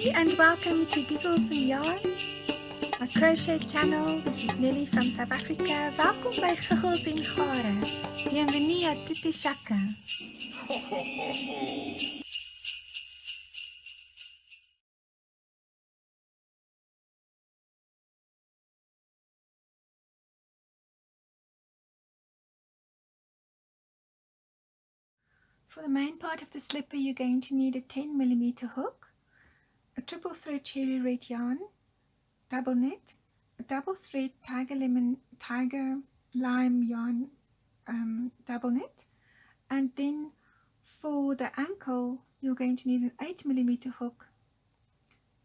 Hi and welcome to Giggles and Yarn, my crochet channel. This is Nelly from South Africa. Welkom by Giggles en Gare. Bienvenue à tout et chacun. For the main part of the slipper, you're going to need a 10mm hook, a triple thread cherry red yarn, double knit, a double thread tiger lime yarn double knit, and then for the ankle you're going to need an 8mm hook,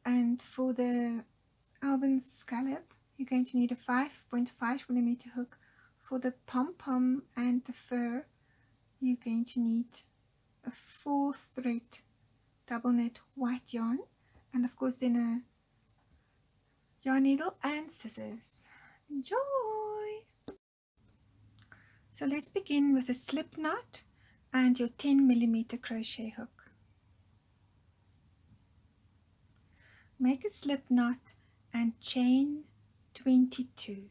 and for the Alvin scallop you're going to need a 5.5mm hook. For the pom-pom and the fur you're going to need a 4-thread double knit white yarn, and of course then a yarn needle and scissors. Enjoy! So let's begin with a slip knot and your 10mm crochet hook. Make a slip knot and chain 22.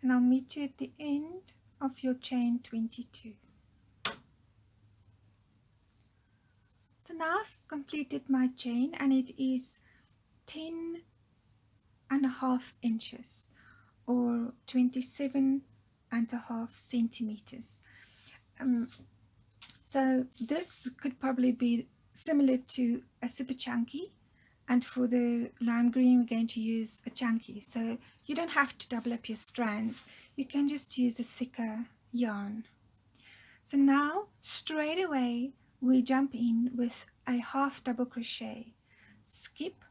And I'll meet you at the end of your chain 22. So now I've completed my chain and it is 10.5 inches or 27.5 centimeters. So this could probably be similar to a super chunky, and for the lime green we're going to use a chunky. So you don't have to double up your strands, you can just use a thicker yarn. So now straight away we jump in with a half double crochet, skip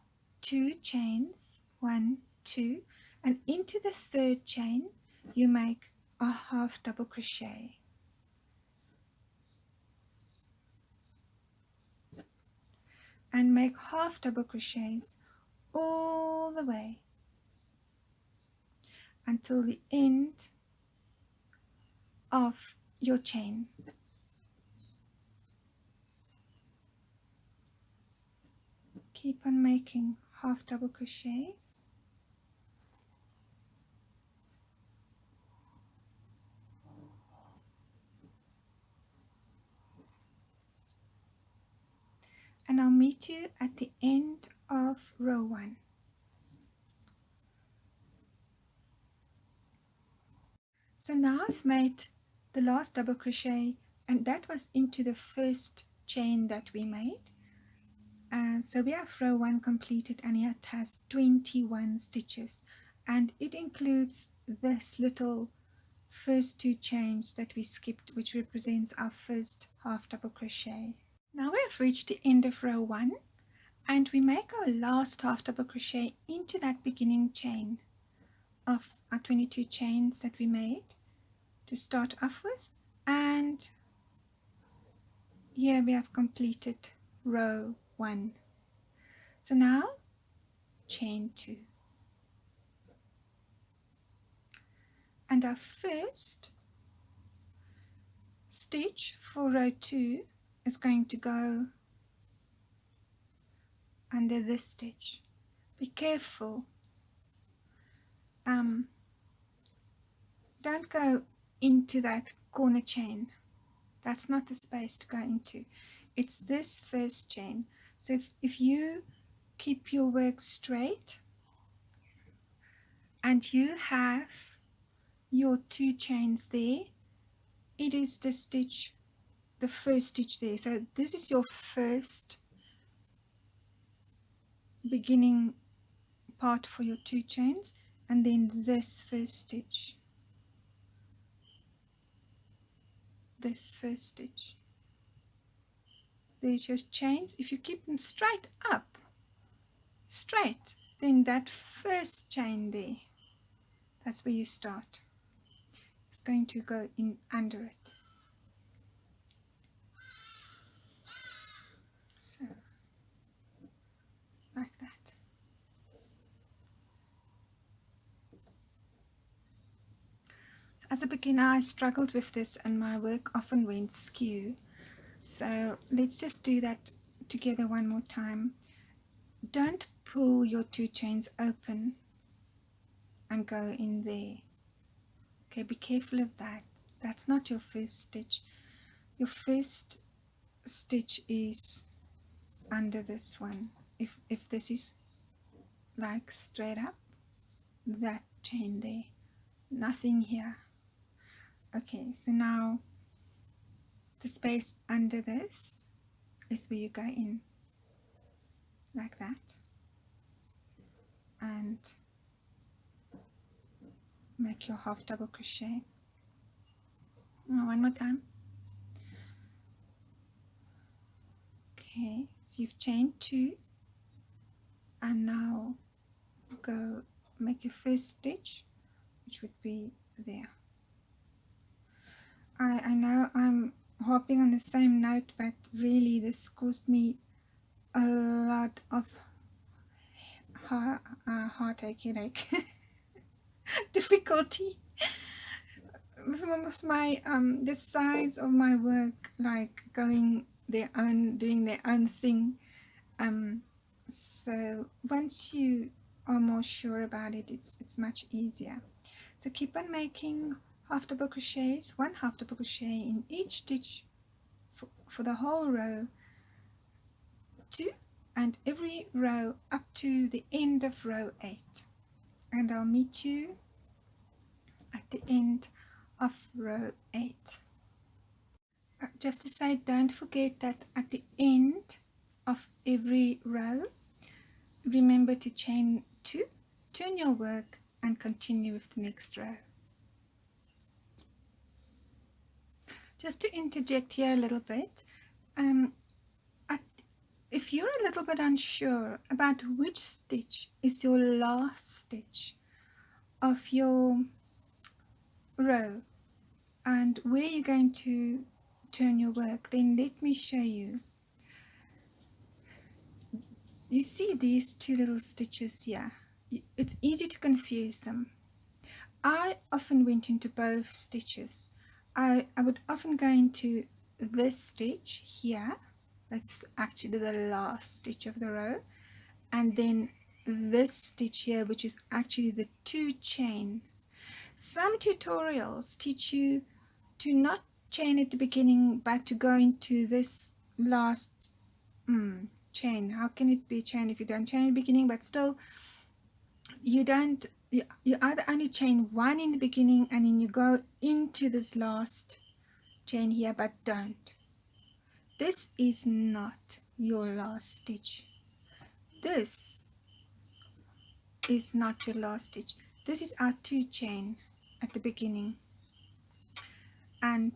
2 chains, 1, 2, and into the third chain you make a half double crochet. And make half double crochets all the way until the end of your chain. Keep on making half double crochets. And I'll meet you at the end of row 1. So now I've made the last double crochet, and that was into the first chain that we made. So we have row 1 completed, and it has 21 stitches, and it includes this little first 2 chains that we skipped, which represents our first half double crochet. Now we have reached the end of row 1, and we make our last half double crochet into that beginning chain of our 22 chains that we made to start off with, and here we have completed row 1. So now chain 2, and our first stitch for row 2 is going to go under this stitch. Be careful, don't go into that corner chain, that's not the space to go into, it's this first chain. So if you keep your work straight and you have your 2 chains there, it is the stitch, the first stitch there. So this is your first beginning part for your 2 chains, and then this first stitch, this first stitch. There's your chains. If you keep them straight up, straight, then that first chain there, that's where you start. It's going to go in under it. As a beginner, I struggled with this and my work often went skew. So let's just do that together one more time. Don't pull your 2 chains open and go in there. Okay, be careful of that. That's not your first stitch. Your first stitch is under this one. If this is like straight up, that chain there, nothing here. Okay, so now the space under this is where you go in like that, and make your half double crochet. One more time. Okay, so you've chained 2, and now go make your first stitch, which would be there. I know I'm hopping on the same note, but really this caused me a lot of heartache, headache, difficulty with my the sides of my work, like doing their own thing. So once you are more sure about it, it's much easier. So keep on making half double crochets, 1 half double crochet in each stitch for the whole row, 2, and every row up to the end of row 8. And I'll meet you at the end of row 8. Just to say, don't forget that at the end of every row, remember to chain 2, turn your work, and continue with the next row. Just to interject here a little bit, if you're a little bit unsure about which stitch is your last stitch of your row and where you're going to turn your work, then let me show you. You see these 2 little stitches here? It's easy to confuse them. I often went into both stitches. I would often go into this stitch here, that's actually the last stitch of the row, and then this stitch here, which is actually the 2 chain. Some tutorials teach you to not chain at the beginning, but to go into this last chain. How can it be a chain if you don't chain at the beginning? But still, you either only chain 1 in the beginning and then you go into this last chain here, but don't. This is not your last stitch. This is not your last stitch. This is our 2 chain at the beginning, and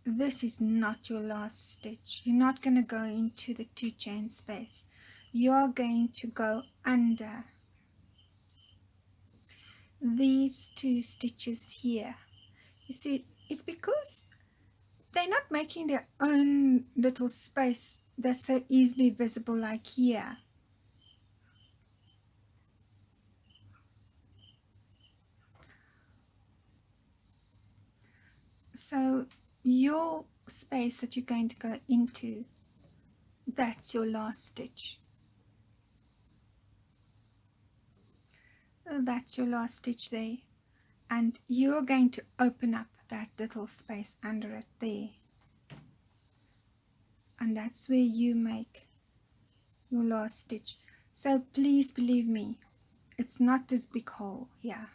this is not your last stitch. You're not going to go into the 2 chain space. You're going to go under these 2 stitches here. You see, it's because they're not making their own little space that's so easily visible like here. So your space that you're going to go into, that's your last stitch. That's your last stitch there, and you're going to open up that little space under it there, and that's where you make your last stitch. So please believe me, it's not this big hole here.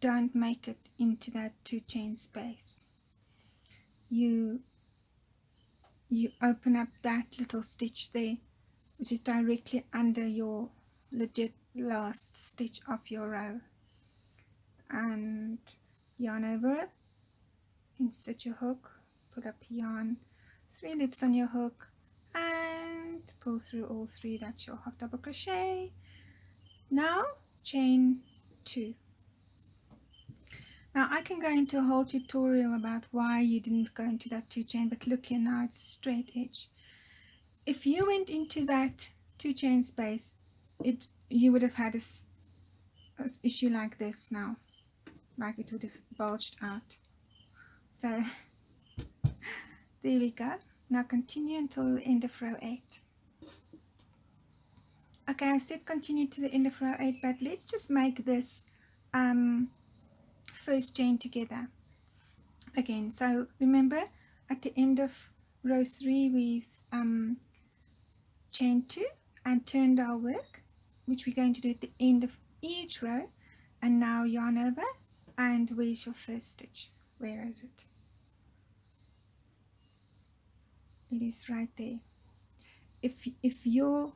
Don't make it into that 2 chain space. You open up that little stitch there, which is directly under your legit last stitch of your row, and yarn over it, insert your hook, pull up yarn, 3 loops on your hook, and pull through all 3. That's your half double crochet. Now chain 2. Now I can go into a whole tutorial about why you didn't go into that 2 chain, but look here, now it's straight edge. If you went into that 2 chain space, you would have had this issue like this now. like it would have bulged out. So there we go. Now continue until the end of row 8. Okay, I said continue to the end of row 8, but let's just make this first chain together again. So remember, at the end of row 3 we've chained 2 and turned our work, which we're going to do at the end of each row. And now yarn over, and where's your first stitch? Where is it? It is right there. If your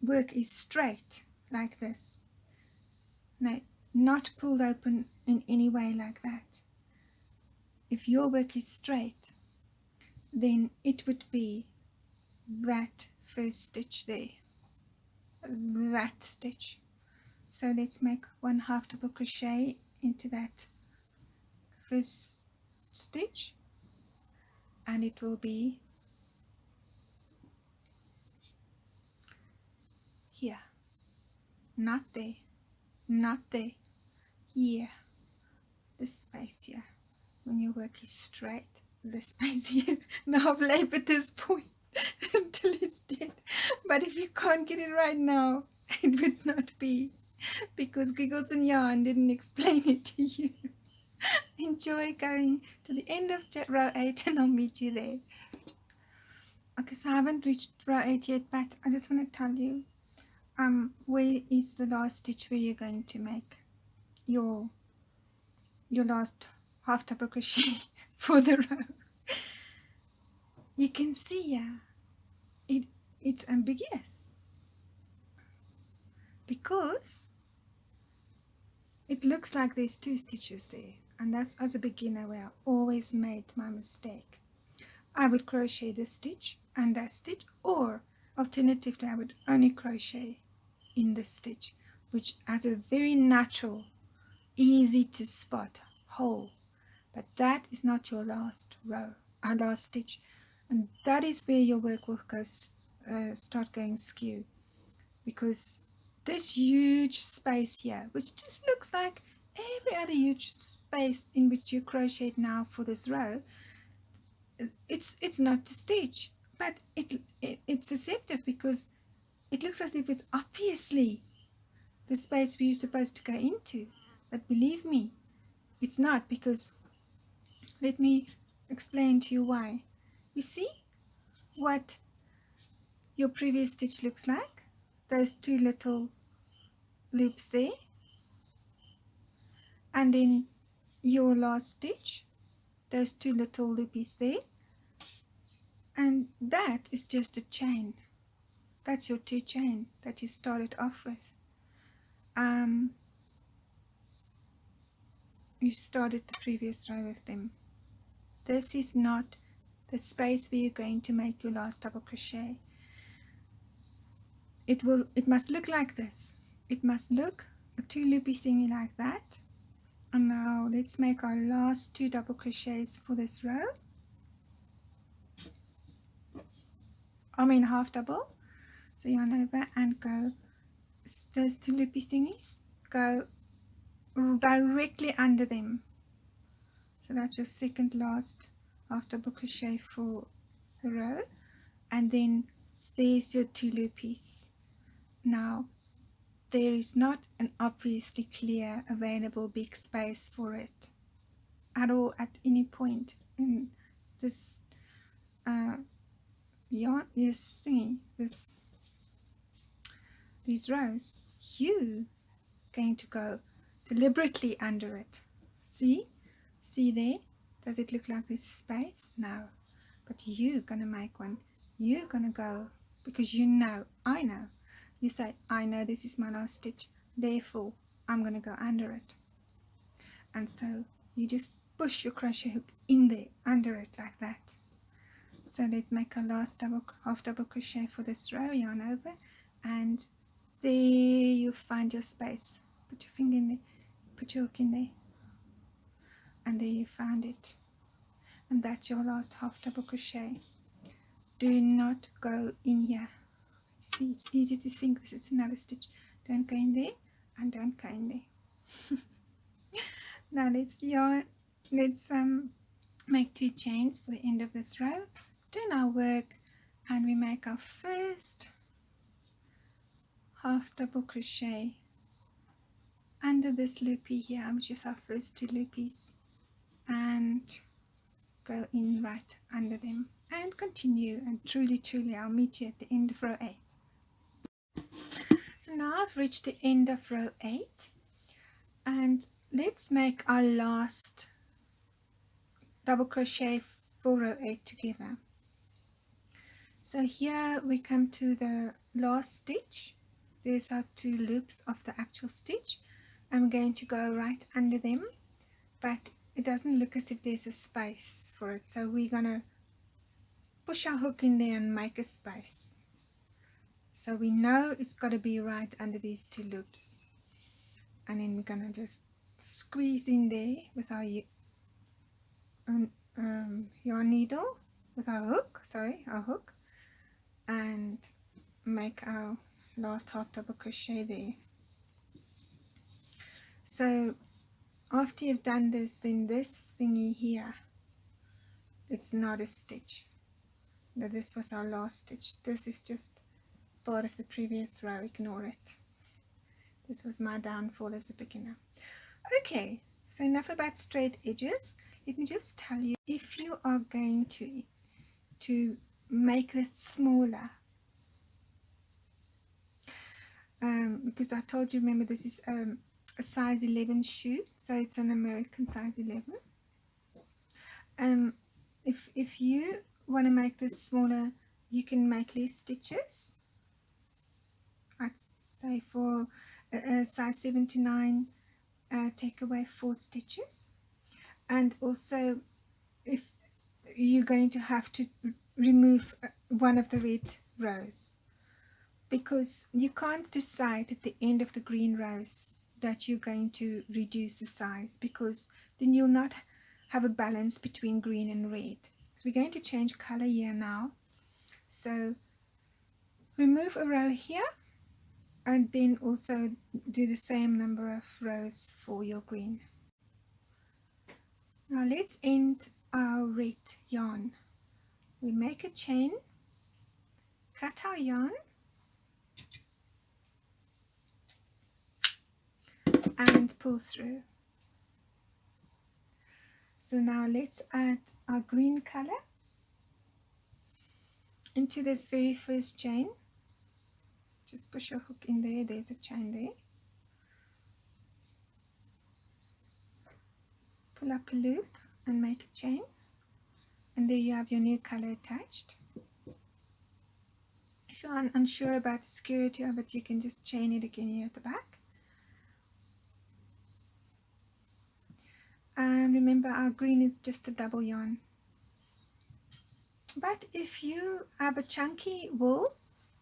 work is straight like this, no, not pulled open in any way like that. If your work is straight, then it would be that first stitch there, that stitch. So let's make 1/2 double crochet into that first stitch, and it will be here, not there, not there, here, this space here. When your work is straight, this space here. Now I've labored this point until it's dead, but if you can't get it right now, it would not be, because Giggles and Yarn didn't explain it to you. Enjoy going to the end of row 8 and I'll meet you there. Okay, so I haven't reached row 8 yet, but I just want to tell you where is the last stitch where you're going to make your last 1/2 double crochet for the row. You can see here it's ambiguous because it looks like there's 2 stitches there, and that's, as a beginner, where I always made my mistake. I would crochet this stitch and that stitch, or alternatively I would only crochet in this stitch, which has a very natural, easy to spot hole. But that is not your last row, last stitch, and that is where your work will go, start going skew, because this huge space here, which just looks like every other huge space in which you crocheted now for this row, it's not the stitch, but it's deceptive because it looks as if it's obviously the space where you're supposed to go into, but believe me, it's not, because let me explain to you why. You see what your previous stitch looks like? Those 2 little loops there, and then your last stitch, those 2 little loopies there, and that is just a chain. That's your 2 chain that you started off with. You started the previous row with them. This is not the space where you're going to make your last double crochet. It must look like this. It must look a 2 loopy thingy like that. And now let's make our last 2 double crochets for this row. I mean 1/2 double. So yarn over and go, those 2 loopy thingies, go directly under them. So that's your second last 1/2 double crochet for the row, and then there's your 2 loopies. Now there is not an obviously clear available big space for it at all at any point in this yarn, this thingy, these rows. You going to go deliberately under it. See there, does it look like there's a space? No, but you're gonna make one. You're gonna go, because you know, I know, you say, I know this is my last stitch, therefore I'm gonna go under it. And so you just push your crochet hook in there under it like that. So let's make a last 1/2 double crochet for this row. Yarn over, and there you find your space. Put your finger in there, put your hook in there, and there you found it. And that's your last 1/2 double crochet. Do not go in here. See, it's easy to think this is another stitch. Don't go in there. and don't go in there. Now let's make 2 chains for the end of this row, turn our work, and we make our first half double crochet under this loopy here, which is our first 2 loopies, and go in right under them and continue, and truly I'll meet you at the end of row 8. So now I've reached the end of row 8, and let's make our last double crochet for row 8 together. So here we come to the last stitch. There's our 2 loops of the actual stitch. I'm going to go right under them, but it doesn't look as if there's a space for it, so we're gonna push our hook in there and make a space, so we know it's got to be right under these 2 loops, and then we're gonna just squeeze in there with our yarn needle, with our hook, and make our last half double crochet there. So after you've done this, then this thingy here, it's not a stitch. Now this was our last stitch. This is just part of the previous row, ignore it. This was my downfall as a beginner. Okay, so enough about straight edges. Let me just tell you, if you are going to make this smaller, because I told you, remember, this is a size 11 shoe, so it's an American size 11. If you want to make this smaller, you can make less stitches. I'd say for a size 7 to 9, take away 4 stitches. And also, if you're going to have to remove one of the red rows, because you can't decide at the end of the green rows that you're going to reduce the size, because then you'll not have a balance between green and red. So we're going to change color here now. So remove a row here, and then also do the same number of rows for your green. Now let's end our red yarn. We make a chain, cut our yarn, and pull through. So now let's add our green color into this very first chain. Just push your hook in there, there's a chain there. Pull up a loop and make a chain, and there you have your new color attached. If you're unsure about the security of it, you can just chain it again here at the back. And remember, our green is just a double yarn. But if you have a chunky wool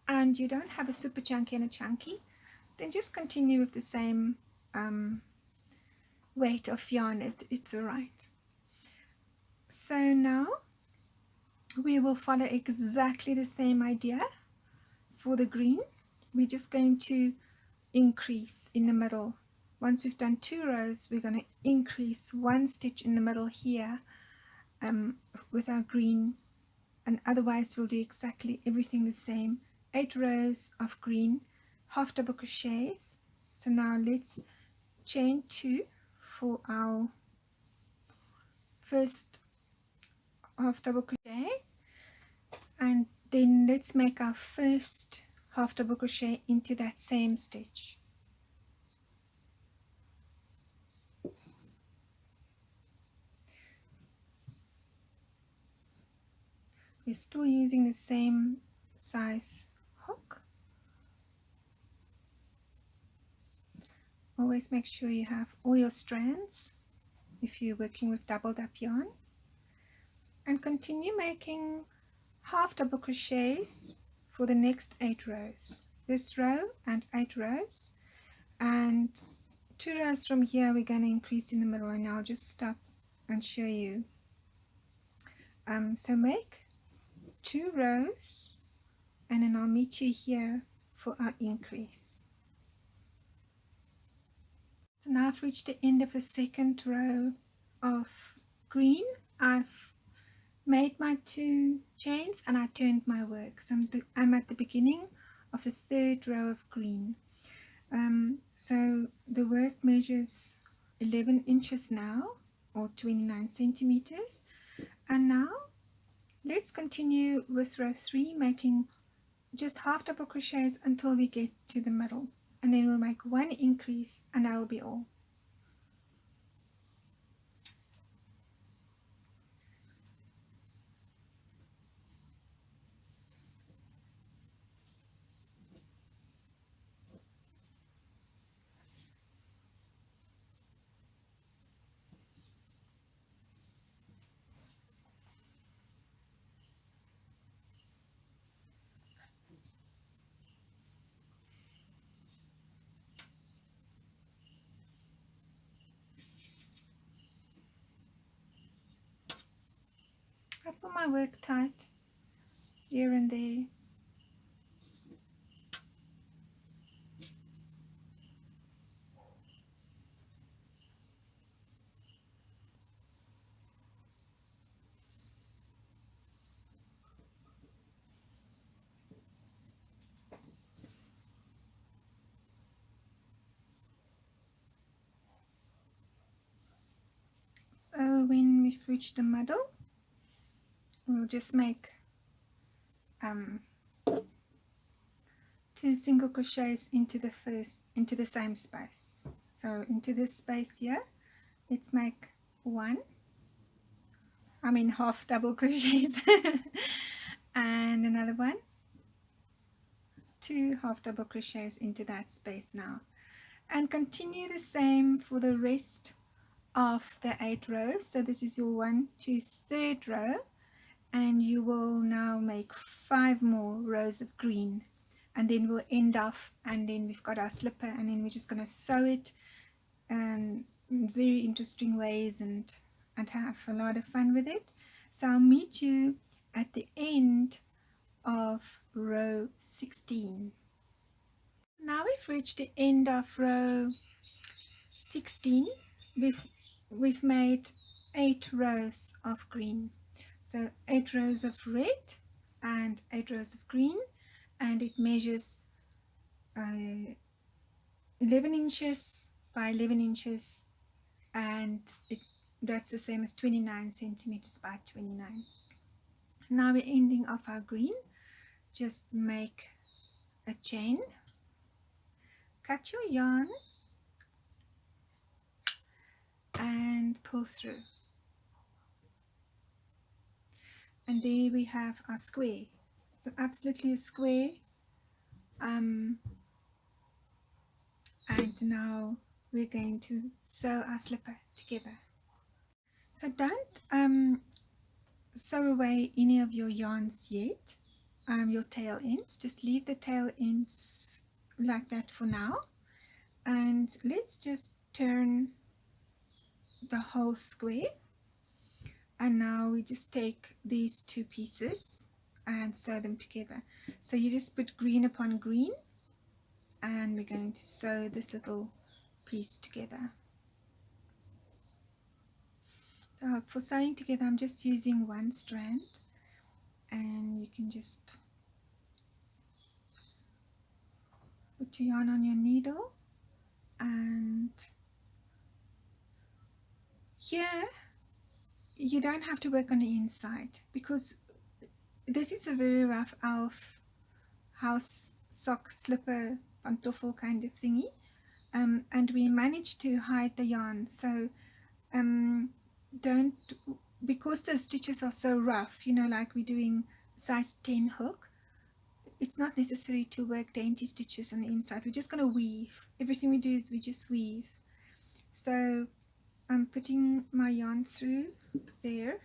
and you don't have a super chunky and a chunky, then just continue with the same weight of yarn. It's alright. So now we will follow exactly the same idea for the green. We're just going to increase in the middle. Once we've done 2 rows, we're going to increase 1 stitch in the middle here with our green, and otherwise we'll do exactly everything the same. 8 rows of green, half double crochets. So now let's chain 2 for our first half double crochet, and then let's make our first half double crochet into that same stitch. We're still using the same size hook. Always make sure you have all your strands if you're working with doubled up yarn, and continue making half double crochets for the next 8 rows. This row and 8 rows, and 2 rows from here we're going to increase in the middle, and I'll just stop and show you. So make 2 rows, and then I'll meet you here for our increase. So now I've reached the end of the second row of green. I've made my 2 chains and I turned my work. So I'm at the beginning of the third row of green. So the work measures 11 inches now, or 29 centimeters. And now let's continue with row 3, making just half double crochets until we get to the middle, and then we'll make 1 increase and that will be all. I put my work tight here and there. So when we've reached the middle, we'll just make 2 single crochets into the same space. So into this space here, let's make half double crochets and another one, 2 half double crochets into that space now, and continue the same for the rest of the 8 rows. So this is your 1, 2, 3rd row, and you will now make 5 more rows of green, and then we'll end off, and then we've got our slipper, and then we're just going to sew it in very interesting ways and have a lot of fun with it. So I'll meet you at the end of row 16. Now we've reached the end of row 16. We've made 8 rows of green. So 8 rows of red and 8 rows of green, and it measures 11 inches by 11 inches, and that's the same as 29 centimeters by 29. Now we're ending off our green. Just make a chain, cut your yarn and pull through, and there we have our square. So absolutely a square. And now we're going to sew our slipper together. So don't sew away any of your yarns yet, your tail ends. Just leave the tail ends like that for now, and let's just turn the whole square. And now we just take these 2 pieces and sew them together. So you just put green upon green, and we're going to sew this little piece together. So for sewing together, I'm just using 1 strand, and you can just put your yarn on your needle, and here you don't have to work on the inside, because this is a very rough elf house sock, slipper, pantoffle kind of thingy, and we managed to hide the yarn. So don't, because the stitches are so rough, like we're doing size 10 hook, it's not necessary to work dainty stitches on the inside. We're just going to weave. Everything we do is we just weave. So I'm putting my yarn through there.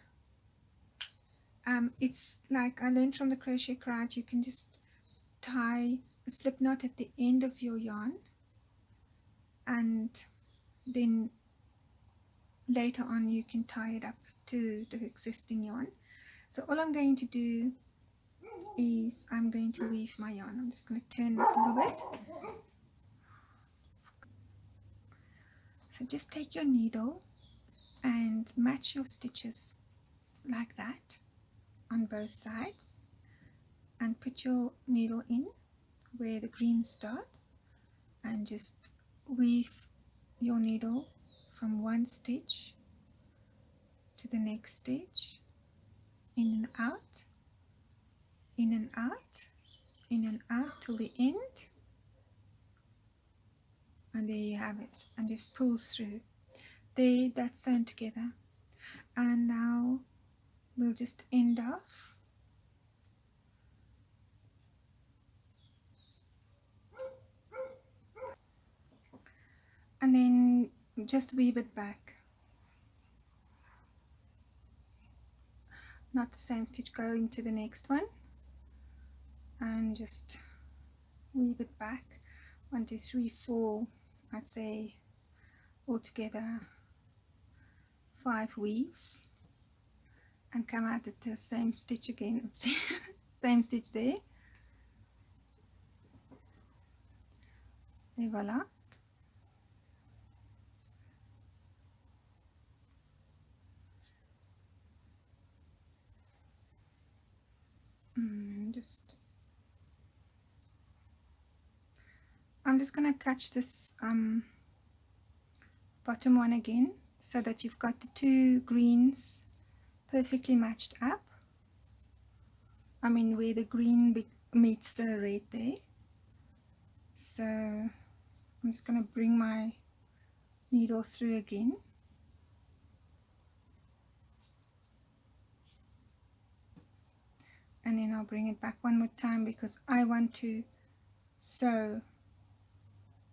It's like I learned from the Crochet Crowd, you can just tie a slip knot at the end of your yarn, and then later on you can tie it up to the existing yarn. So all I'm going to do is I'm going to weave my yarn. I'm just going to turn this a little bit. So just take your needle and match your stitches like that on both sides, and put your needle in where the green starts, and just weave your needle from one stitch to the next stitch, in and out, in and out, in and out till the end, and there you have it. And just pull through. There, that's sewn together. And now we'll just end off and then just weave it back. Not the same stitch, go into the next one and just weave it back. 1 2 3 4, I'd say altogether 5 weaves, and come out at the same stitch again. Oopsie. Same stitch there. Et voila. I'm just going to catch this bottom one again, so that you've got the two greens perfectly matched up. I mean where the green meets the red there. So I'm just going to bring my needle through again. And then I'll bring it back one more time, because I want to sew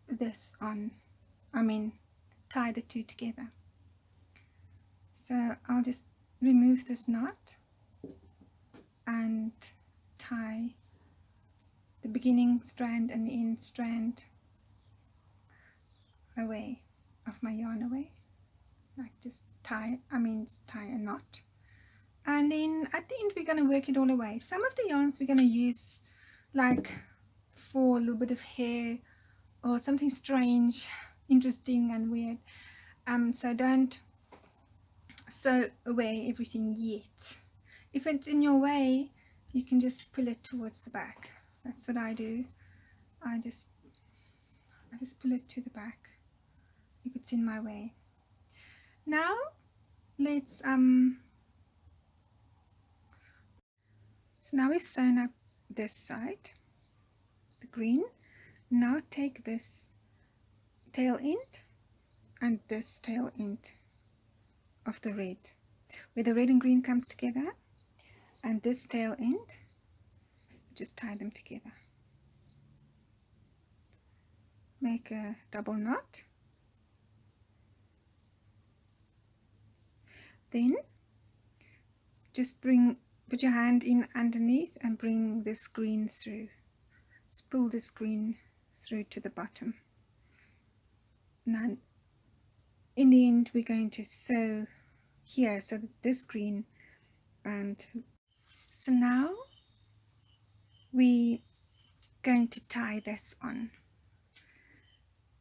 this on, tie the two together. So I'll just remove this knot and tie the beginning strand and the end strand away, of my yarn away, like just tie a knot. And then at the end we're going to work it all away. Some of the yarns we're going to use like for a little bit of hair or something strange, interesting and weird. So don't sew away everything yet. If it's in your way, you can just pull it towards the back. That's what I do. I just pull it to the back if it's in my way. Now let's so now we've sewn up this side, the green. Now take this tail end and this tail end of the red, where the red and green comes together, and this tail end, just tie them together. Make a double knot. Then just put your hand in underneath and bring this green through. Just pull this green through to the bottom. Now in the end we're going to sew here, so that this green, and so now we're going to tie this on.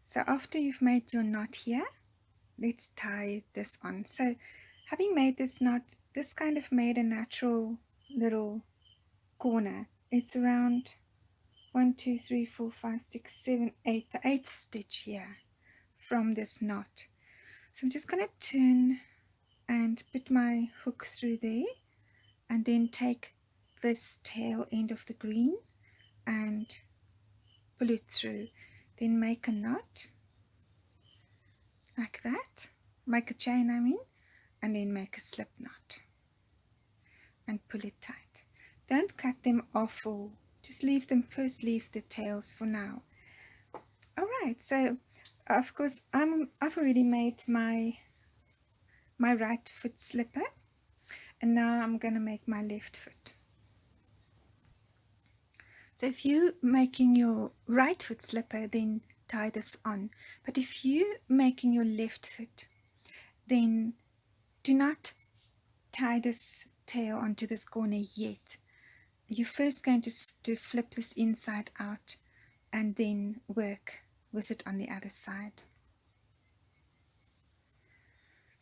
So after you've made your knot here, let's tie this on. So having made this knot, this kind of made a natural little corner. It's around 1 2 3 4 5 6 7 8, the 8th stitch here from this knot. So I'm just going to turn and put my hook through there, and then take this tail end of the green and pull it through. Then make a knot like that, make a chain and then make a slip knot and pull it tight. Don't cut them off, or just leave them, first leave the tails for now. Alright, so of course I've already made my right foot slipper, and now I'm going to make my left foot. So if you're making your right foot slipper, then tie this on. But if you're making your left foot, then do not tie this tail onto this corner yet. You're first going to flip this inside out and then work with it on the other side.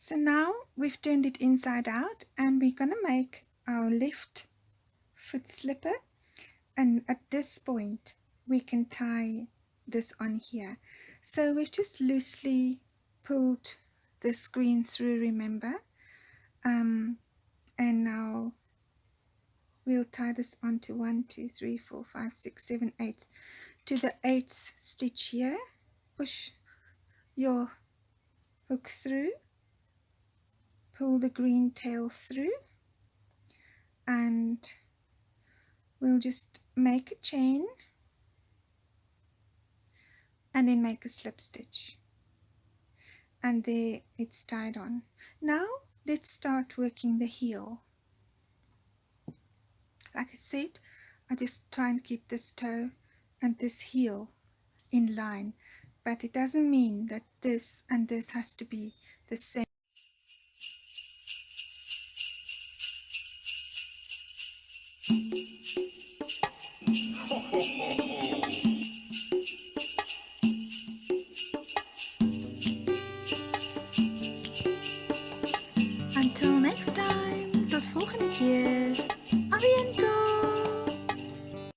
So now we've turned it inside out, and we're going to make our left foot slipper, and at this point we can tie this on here. So we've just loosely pulled the screen through, remember, and now we'll tie this onto 1, 2, 3, 4, 5, 6, 7, 8 to the 8th stitch here. Push your hook through, pull the green tail through, and we'll just make a chain and then make a slip stitch, and there it's tied on. Now let's start working the heel. Like I said, I just try and keep this toe and this heel in line, but it doesn't mean that this and this has to be the same.